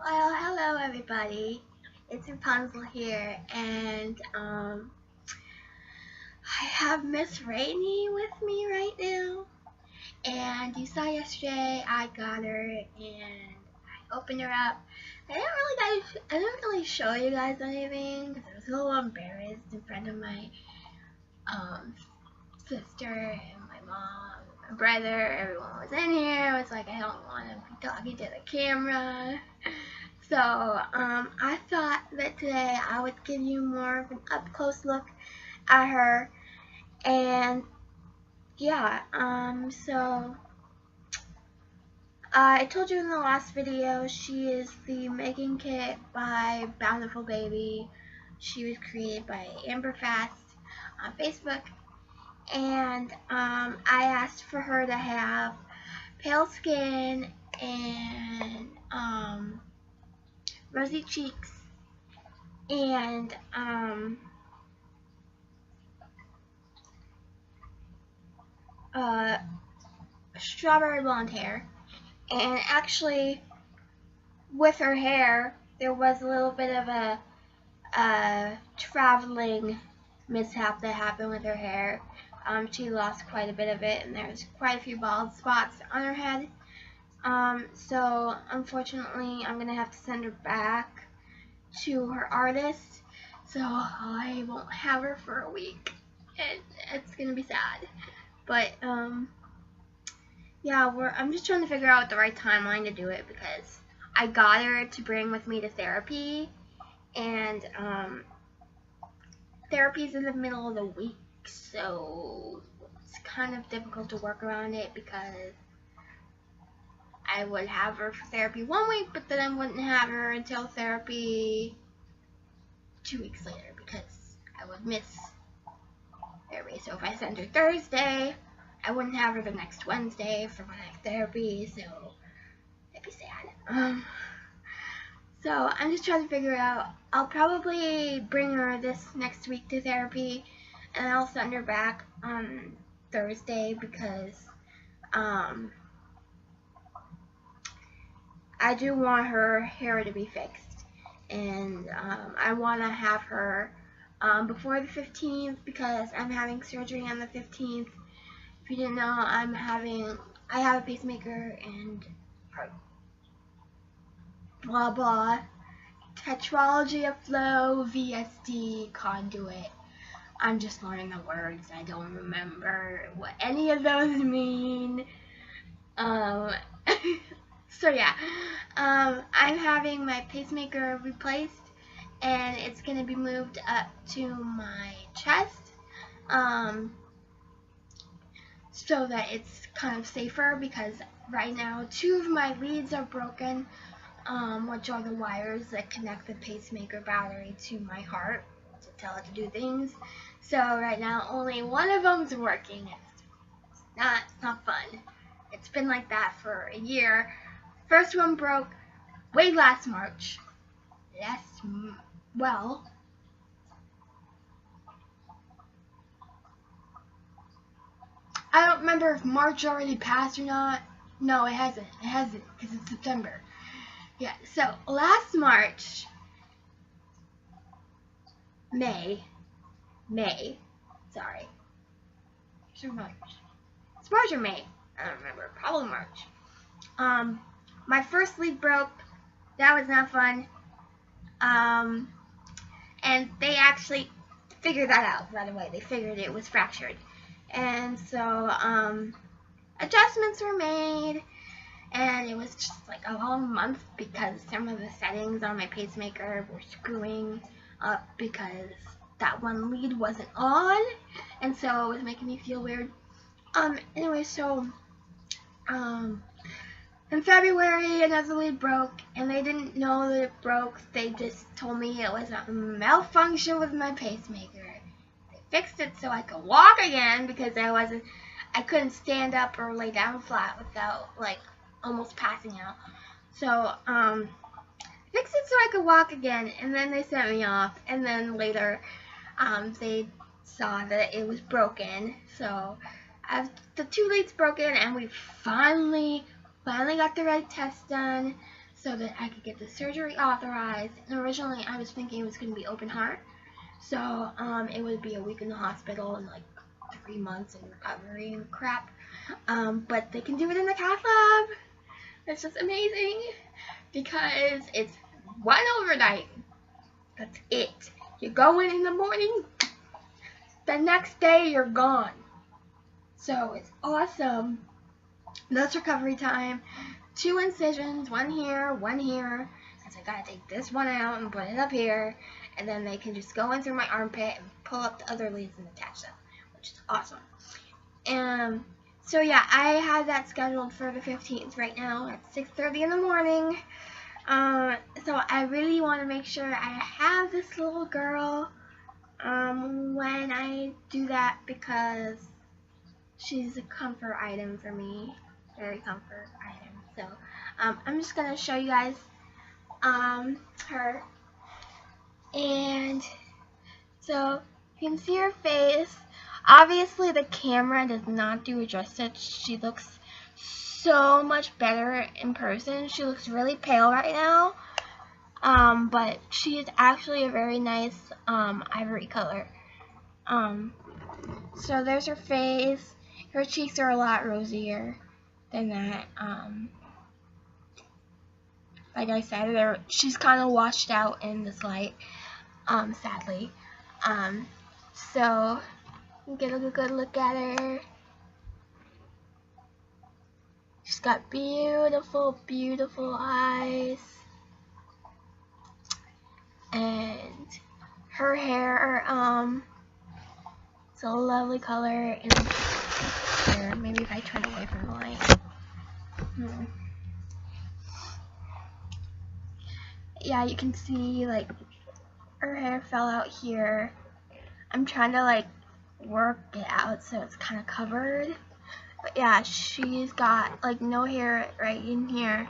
Well, hello everybody. It's Rapunzel here, and I have Miss Rainey with me right now. And you saw yesterday I got her and I opened her up. I didn't really show you guys anything because I was a little embarrassed in front of my sister and my mom, my brother. Everyone was in here. It's like I don't want to be talking to the camera. So, I thought that today I would give you more of an up-close look at her, and yeah, I told you in the last video, she is the Making Kit by Bountiful Baby. She was created by Amber Fast on Facebook, and, I asked for her to have pale skin and, rosy cheeks, and strawberry blonde hair. And actually, with her hair, there was a little bit of a traveling mishap that happened with her hair. She lost quite a bit of it, and there's quite a few bald spots on her head. So unfortunately, I'm gonna have to send her back to her artist, so I won't have her for a week, and it's gonna be sad. But yeah, I'm just trying to figure out the right timeline to do it, because I got her to bring with me to therapy, and therapy's in the middle of the week, so it's kind of difficult to work around it, because I would have her for therapy 1 week, but then I wouldn't have her until therapy 2 weeks later, because I would miss therapy. So if I sent her Thursday, I wouldn't have her the next Wednesday for my next therapy, so that'd be sad. So I'm just trying to figure it out. I'll probably bring her this next week to therapy, and I'll send her back on Thursday, because I do want her hair to be fixed, and I want to have her before the 15th, because I'm having surgery on the 15th. If you didn't know, I have a pacemaker and blah blah, tetralogy of flow, VSD, conduit. I'm just learning the words. I don't remember what any of those mean. So yeah, I'm having my pacemaker replaced, and it's going to be moved up to my chest, so that it's kind of safer, because right now 2 of my leads are broken, which are the wires that connect the pacemaker battery to my heart to tell it to do things. So right now only 1 of them's working. It's not fun. It's been like that for a year. First one broke last March. I don't remember if March already passed or not. No, it hasn't. It hasn't, because it's September. Yeah, so last March, May, sorry. It's March or May? I don't remember. Probably March. My first lead broke. That was not fun. And they actually figured that out right away. They figured it was fractured. And so, adjustments were made, and it was just like a long month, because some of the settings on my pacemaker were screwing up, because that one lead wasn't on, and so it was making me feel weird. Anyway, so, in February, another lead broke, and they didn't know that it broke. They just told me it was a malfunction with my pacemaker. They fixed it so I could walk again, because I couldn't stand up or lay down flat without, like, almost passing out. So, fixed it so I could walk again, and then they sent me off, and then later, they saw that it was broken. So, the 2 leads broken, and we finally got the right test done. so that I could get the surgery authorized. And originally I was thinking it was going to be open heart, so it would be a week in the hospital and like 3 months in recovery and crap. But they can do it in the cath lab. It's just amazing because it's one overnight. That's it. You go in the morning, the next day you're gone. So it's awesome. That's recovery time. 2 incisions, one here, one here. Because I gotta take this one out and put it up here. And then they can just go in through my armpit and pull up the other leads and attach them, which is awesome. So yeah, I have that scheduled for the 15th right now at 6:30 in the morning. So I really want to make sure I have this little girl when I do that, because she's a comfort item for me, very comfort item. So I'm just gonna show you guys her, and so you can see her face. Obviously the camera does not do it justice. She looks so much better in person. She looks really pale right now, but she is actually a very nice ivory color. So there's her face. Her cheeks are a lot rosier than that. Like I said, she's kind of washed out in this light, sadly. So get a good look at her. She's got beautiful, beautiful eyes, and her hair, it's a lovely color. And here, maybe if I turn away from the light. Yeah, you can see like her hair fell out here. I'm trying to like work it out so it's kind of covered. But yeah, she's got like no hair right in here.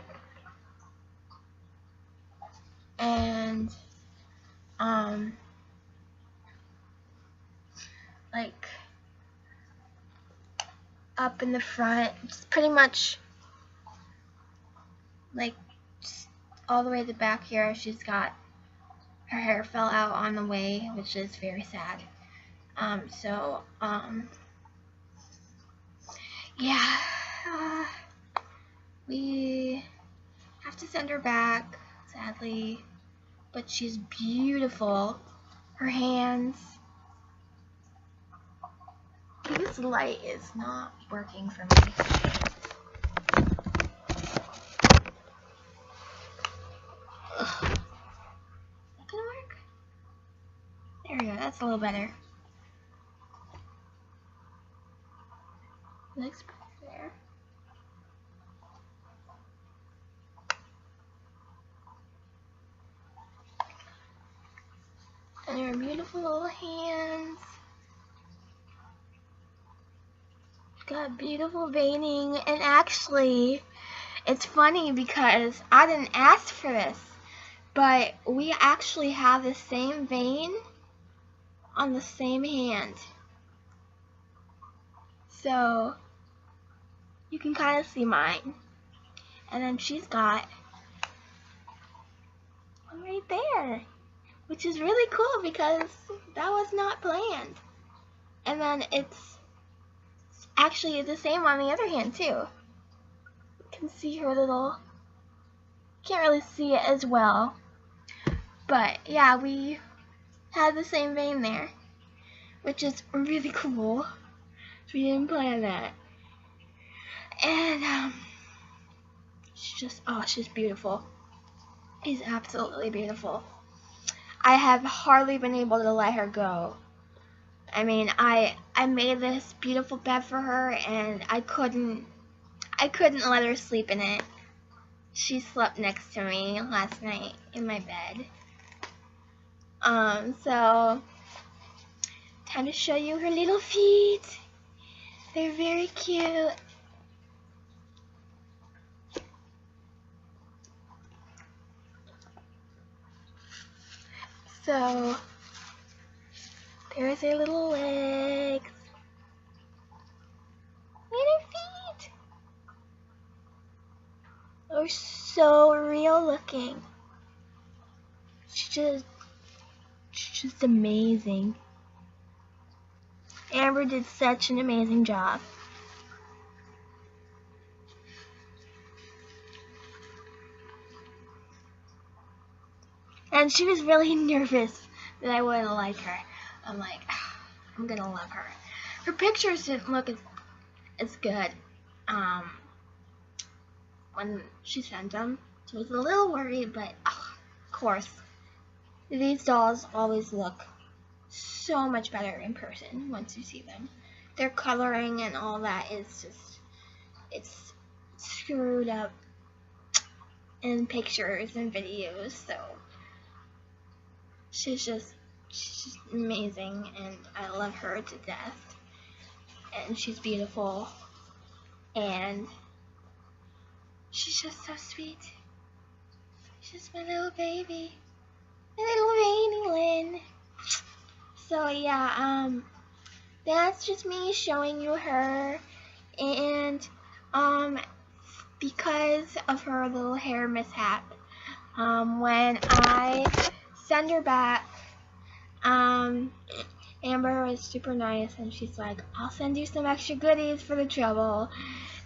And like up in the front, it's pretty much like just all the way to the back here. She's got her hair fell out on the way, which is very sad. Yeah, we have to send her back, sadly, but she's beautiful. Her hands. This light is not working for me. Ugh. Is that gonna work? There we go, that's a little better. Looks better there. And her beautiful little hands. She's got beautiful veining, and actually, it's funny because I didn't ask for this, but we actually have the same vein on the same hand. So you can kind of see mine. And then she's got one right there, which is really cool because that was not planned. And then it's actually the same on the other hand too. You can see her little, can't really see it as well, but yeah, we had the same vein there, which is really cool. We didn't plan that. And she's beautiful. She's absolutely beautiful. I have hardly been able to let her go. I mean, I made this beautiful bed for her, and I couldn't let her sleep in it. She slept next to me last night in my bed. So time to show you her little feet. They're very cute. So there's her little legs. Look at her feet. They're so real looking. She's just amazing. Amber did such an amazing job. And she was really nervous that I wouldn't like her. I'm like, I'm gonna love her. Her pictures didn't look as good when she sent them, so I was a little worried, but of course, these dolls always look so much better in person once you see them. Their coloring and all that is just, it's screwed up in pictures and videos, so she's just amazing, and I love her to death, and she's beautiful, and she's just so sweet. She's my little baby, my little rainy Lynn. So yeah, that's just me showing you her, and because of her little hair mishap, when I send her back, Amber was super nice, and she's like, I'll send you some extra goodies for the trouble.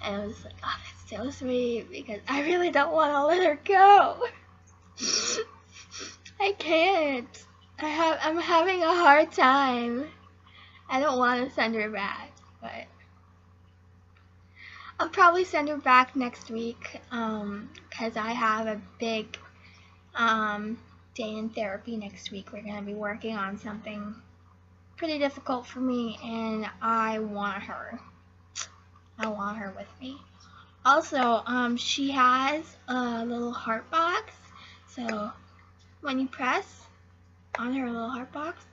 And I was like, oh, that's so sweet, because I really don't want to let her go. I can't. I'm having a hard time. I don't want to send her back, but I'll probably send her back next week, because I have a big day in therapy next week. We're going to be working on something pretty difficult for me, and I want her with me. Also, she has a little heart box, so when you press on her little heart box,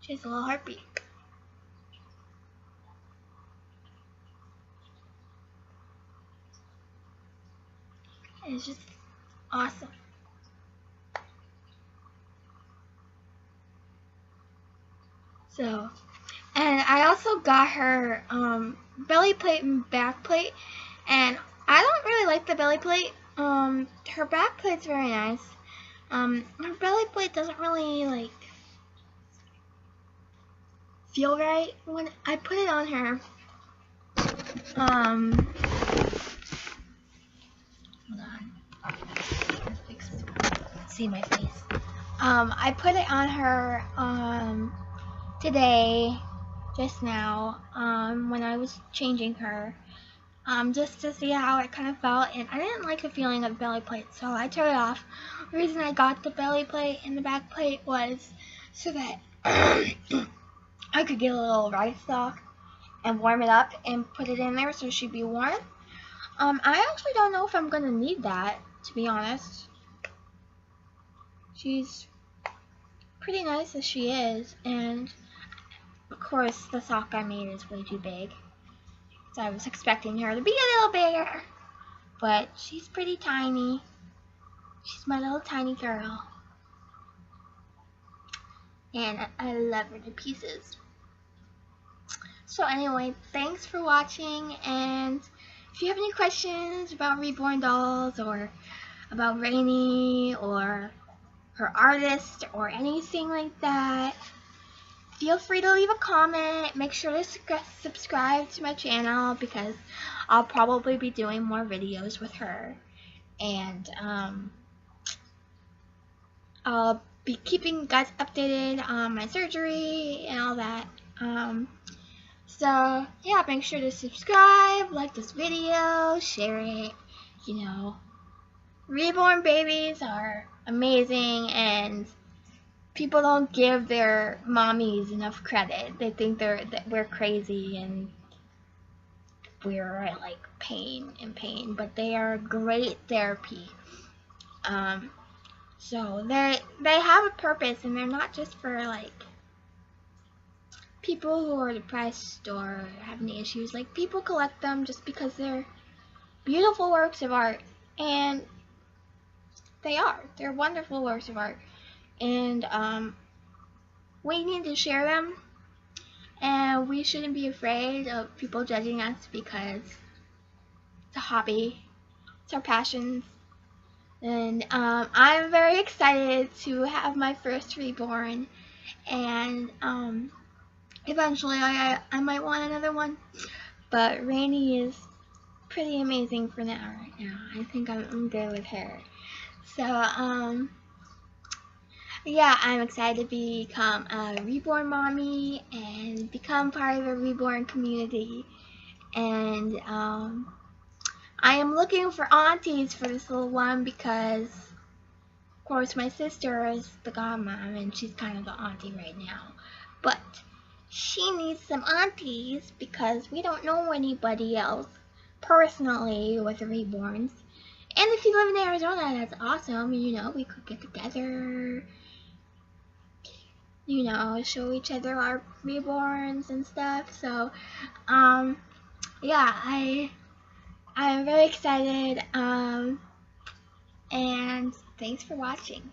she has a little heartbeat. And it's just awesome. So, and I also got her belly plate and back plate, and I don't really like the belly plate. Her back plate's very nice. Her belly plate doesn't really like feel right when I put it on her. Hold on. See my face. I put it on her today, just now, when I was changing her, just to see how it kind of felt, and I didn't like the feeling of the belly plate, so I turned it off. The reason I got the belly plate and the back plate was so that I could get a little rice sock and warm it up and put it in there so she'd be warm. I actually don't know if I'm gonna need that, to be honest. She's pretty nice as she is, and of course the sock I made is way too big, so I was expecting her to be a little bigger, but she's pretty tiny. She's my little tiny girl, and I love her to pieces. So anyway, thanks for watching, and if you have any questions about Reborn dolls, or about Rainy, or her artist, or anything like that, feel free to leave a comment. Make sure to subscribe to my channel, because I'll probably be doing more videos with her, and I'll be keeping you guys updated on my surgery and all that. So yeah, make sure to subscribe, like this video, share it. You know, Reborn babies are amazing, and people don't give their mommies enough credit. They think that we're crazy and we're like pain, but they are great therapy. So they have a purpose, and they're not just for like people who are depressed or have any issues. Like, people collect them just because they're beautiful works of art, and they're wonderful works of art, and we need to share them, and we shouldn't be afraid of people judging us because it's a hobby. It's our passions. And I'm very excited to have my first reborn. And eventually I might want another one. But Rainy is pretty amazing for now, right now. I think I'm good with her. So, yeah, I'm excited to become a reborn mommy and become part of the reborn community. And I am looking for aunties for this little one because, of course, my sister is the godmom and she's kind of the auntie right now. But she needs some aunties because we don't know anybody else personally with the reborns. And if you live in Arizona, that's awesome. You know, we could get together, you know, show each other our reborns and stuff. So, yeah, I'm very excited. And thanks for watching.